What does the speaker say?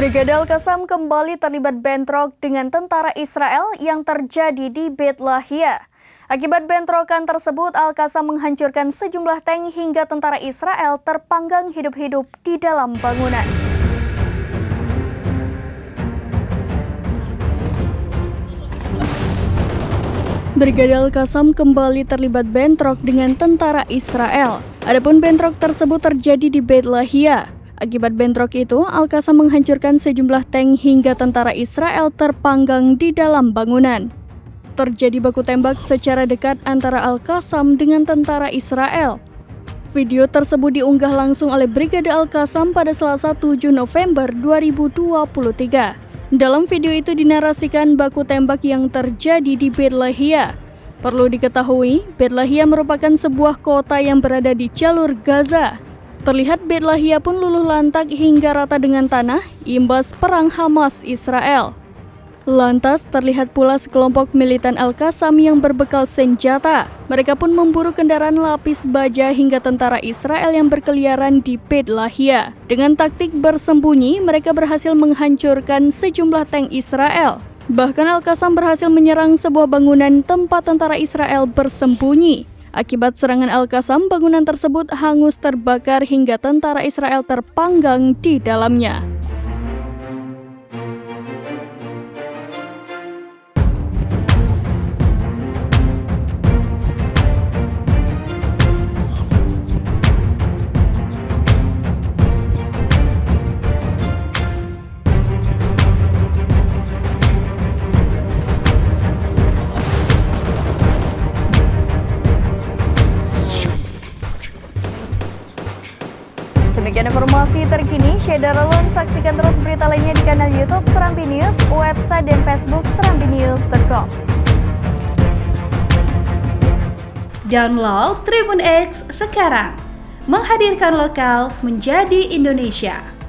Brigade Al-Qassam kembali terlibat bentrok dengan tentara Israel yang terjadi di Beit Lahia. Akibat bentrokan tersebut, Al-Qassam menghancurkan sejumlah tank hingga tentara Israel terpanggang hidup-hidup di dalam bangunan. Brigade Al-Qassam kembali terlibat bentrok dengan tentara Israel. Adapun bentrok tersebut terjadi di Beit Lahia. Akibat bentrok itu, Al-Qassam menghancurkan sejumlah tank hingga tentara Israel terpanggang di dalam bangunan. Terjadi baku tembak secara dekat antara Al-Qassam dengan tentara Israel. Video tersebut diunggah langsung oleh Brigade Al-Qassam pada Selasa 7 November 2023. Dalam video itu dinarasikan baku tembak yang terjadi di Beit Lahia. Perlu diketahui, Beit Lahia merupakan sebuah kota yang berada di jalur Gaza. Terlihat Beit Lahia pun luluh lantak hingga rata dengan tanah, imbas perang Hamas-Israel. Lantas terlihat pula sekelompok militan Al-Qassam yang berbekal senjata. Mereka pun memburu kendaraan lapis baja hingga tentara Israel yang berkeliaran di Beit Lahia. Dengan taktik bersembunyi, mereka berhasil menghancurkan sejumlah tank Israel. Bahkan Al-Qassam berhasil menyerang sebuah bangunan tempat tentara Israel bersembunyi. Akibat serangan Al-Qassam, bangunan tersebut hangus terbakar hingga tentara Israel terpanggang di dalamnya. Demikian informasi terkini, Syederalun saksikan terus berita lainnya di kanal YouTube Serambi News, website dan Facebook serambinews.com. Download Tribun X sekarang, menghadirkan lokal menjadi Indonesia.